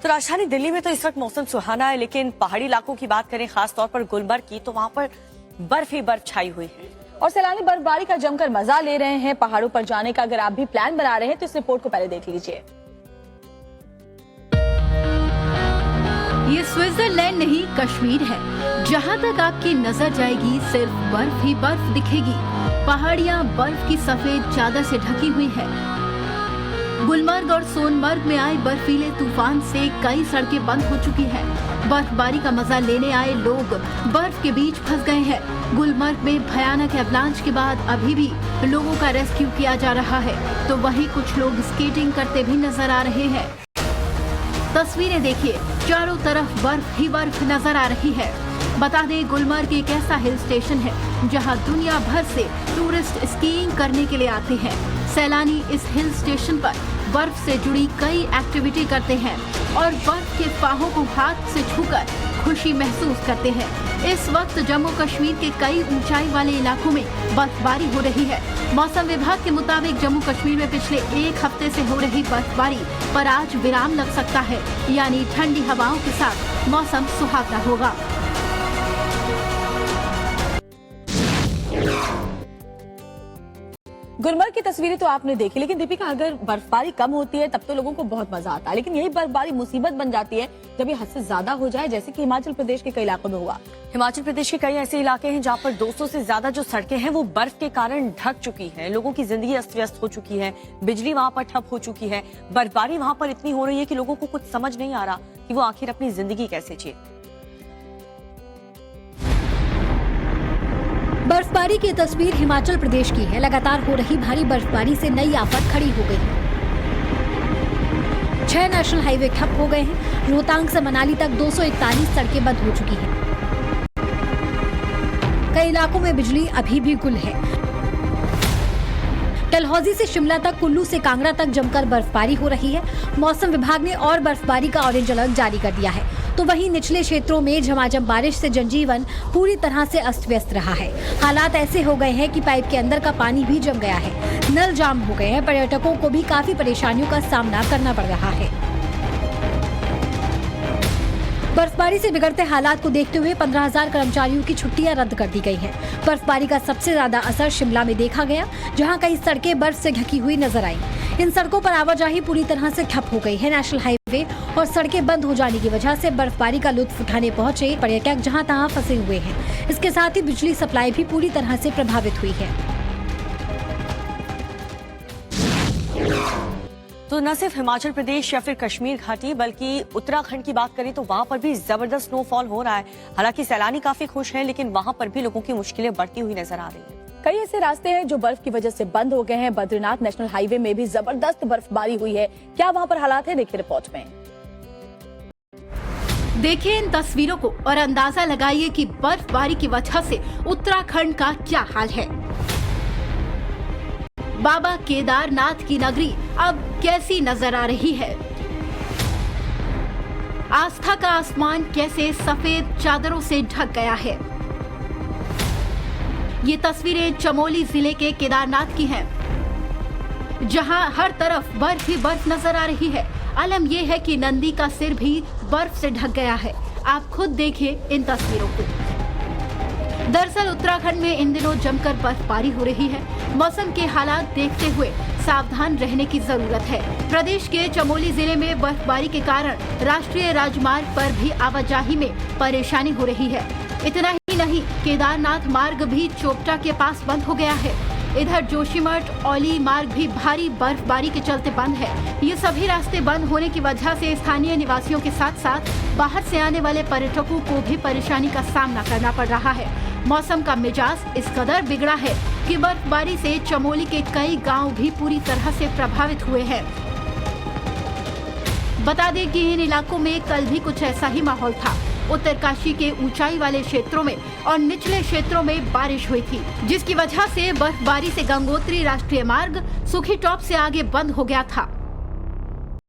तो राजधानी दिल्ली में तो इस वक्त मौसम सुहाना है, लेकिन पहाड़ी इलाकों की बात करें, खास तौर पर गुलमर्ग की, तो वहां पर बर्फ ही बर्फ छाई हुई है और सैलानी बर्फबारी का जमकर मजा ले रहे हैं। पहाड़ों पर जाने का अगर आप भी प्लान बना रहे हैं तो इस रिपोर्ट को पहले देख लीजिए। ये स्विट्जरलैंड नहीं, कश्मीर है। जहाँ तक आपकी नजर जाएगी सिर्फ बर्फ ही बर्फ दिखेगी। पहाड़ियाँ बर्फ की सफेद चादर से ढकी हुई है। गुलमर्ग और सोनमर्ग में आए बर्फीले तूफान से कई सड़कें बंद हो चुकी हैं। बर्फबारी का मजा लेने आए लोग बर्फ के बीच फंस गए हैं। गुलमर्ग में भयानक एवलांच के बाद अभी भी लोगों का रेस्क्यू किया जा रहा है, तो वहीं कुछ लोग स्केटिंग करते भी नजर आ रहे हैं। तस्वीरें देखिए, चारों तरफ बर्फ ही बर्फ नजर आ रही है। बता दें, गुलमर्ग एक ऐसा हिल स्टेशन है जहां दुनिया भर से टूरिस्ट स्कीइंग करने के लिए आते हैं। सैलानी इस हिल स्टेशन पर बर्फ से जुड़ी कई एक्टिविटी करते हैं और बर्फ के फाहों को हाथ से छूकर खुशी महसूस करते हैं। इस वक्त जम्मू कश्मीर के कई ऊंचाई वाले इलाकों में बर्फबारी हो रही है। मौसम विभाग के मुताबिक जम्मू कश्मीर में पिछले एक हफ्ते से हो रही बर्फबारी पर आज विराम लग सकता है, यानी ठंडी हवाओं के साथ मौसम सुहावना होगा। गुलमर्ग की तस्वीरें तो आपने देखी, लेकिन दीपिका, अगर बर्फबारी कम होती है तब तो लोगों को बहुत मजा आता है, लेकिन यही बर्फबारी मुसीबत बन जाती है जब ये हद से ज्यादा हो जाए, जैसे कि हिमाचल प्रदेश के कई इलाकों में हुआ। हिमाचल प्रदेश के कई ऐसे इलाके हैं जहां पर 200 से ज्यादा जो सड़कें हैं वो बर्फ के कारण ढक चुकी हैं। लोगों की जिंदगी अस्त व्यस्त हो चुकी है, बिजली वहां पर ठप हो चुकी है। बर्फबारी वहां पर इतनी हो रही है कि लोगों को कुछ समझ नहीं आ रहा कि वो आखिर अपनी जिंदगी कैसे जिए। बर्फबारी की तस्वीर हिमाचल प्रदेश की है। लगातार हो रही भारी बर्फबारी से नई आफत खड़ी हो गई है। 6 नेशनल हाईवे ठप हो गए हैं। रोहतांग से मनाली तक 241 सड़कें बंद हो चुकी हैं। कई इलाकों में बिजली अभी भी गुल है। डलहौजी से शिमला तक, कुल्लू से कांगड़ा तक जमकर बर्फबारी हो रही है। मौसम विभाग ने और बर्फबारी का ऑरेंज अलर्ट जारी कर दिया है। तो वहीं निचले क्षेत्रों में झमाझम बारिश से जनजीवन पूरी तरह से अस्त व्यस्त रहा है। हालात ऐसे हो गए हैं कि पाइप के अंदर का पानी भी जम गया है। नल जाम हो गए हैं। पर्यटकों को भी काफी परेशानियों का सामना करना पड़ रहा है। बर्फबारी से बिगड़ते हालात को देखते हुए 15,000 कर्मचारियों की छुट्टियां रद्द कर दी गई हैं। बर्फबारी का सबसे ज्यादा असर शिमला में देखा गया, जहां कई सड़कें बर्फ से ढकी हुई नजर आई। इन सड़कों पर आवाजाही पूरी तरह से ठप हो गई है। नेशनल हाईवे और सड़कें बंद हो जाने की वजह से बर्फबारी का लुत्फ उठाने पहुंचे पर्यटक जहां तहां फंसे हुए हैं। इसके साथ ही बिजली सप्लाई भी पूरी तरह से प्रभावित हुई है। तो न सिर्फ हिमाचल प्रदेश या फिर कश्मीर घाटी, बल्कि उत्तराखंड की बात करें तो वहां पर भी जबरदस्त स्नोफॉल हो रहा है। हालांकि सैलानी काफी खुश हैं, लेकिन वहां पर भी लोगों की मुश्किलें बढ़ती हुई नजर आ रही हैं। कई ऐसे रास्ते हैं जो बर्फ की वजह से बंद हो गए हैं। बद्रीनाथ नेशनल हाईवे में भी जबरदस्त बर्फबारी हुई है। क्या वहां पर हालात है, देखिए रिपोर्ट में। देखिए इन तस्वीरों को और अंदाजा लगाइए कि बर्फबारी की वजह से उत्तराखंड का क्या हाल है। बाबा केदारनाथ की नगरी अब कैसी नजर आ रही है। आस्था का आसमान कैसे सफेद चादरों से ढक गया है। ये तस्वीरें चमोली जिले के केदारनाथ की हैं, जहां हर तरफ बर्फ ही बर्फ नजर आ रही है। अलम ये है कि नंदी का सिर भी बर्फ से ढक गया है। आप खुद देखिए इन तस्वीरों को। दरअसल उत्तराखंड में इन दिनों जमकर बर्फबारी हो रही है। मौसम के हालात देखते हुए सावधान रहने की जरूरत है। प्रदेश के चमोली जिले में बर्फबारी के कारण राष्ट्रीय राजमार्ग पर भी आवाजाही में परेशानी हो रही है। इतना ही नहीं, केदारनाथ मार्ग भी चोपटा के पास बंद हो गया है। इधर जोशीमठ औली मार्ग भी भारी बर्फबारी के चलते बंद है। ये सभी रास्ते बंद होने की वजह से स्थानीय निवासियों के साथ साथ बाहर से आने वाले पर्यटकों को भी परेशानी का सामना करना पड़ रहा है। मौसम का मिजाज इस कदर बिगड़ा है कि बर्फबारी से चमोली के कई गांव भी पूरी तरह से प्रभावित हुए हैं। बता दें कि इन इलाकों में कल भी कुछ ऐसा ही माहौल था। उत्तरकाशी के ऊंचाई वाले क्षेत्रों में और निचले क्षेत्रों में बारिश हुई थी, जिसकी वजह से बर्फबारी से गंगोत्री राष्ट्रीय मार्ग सुखी टॉप से आगे बंद हो गया था।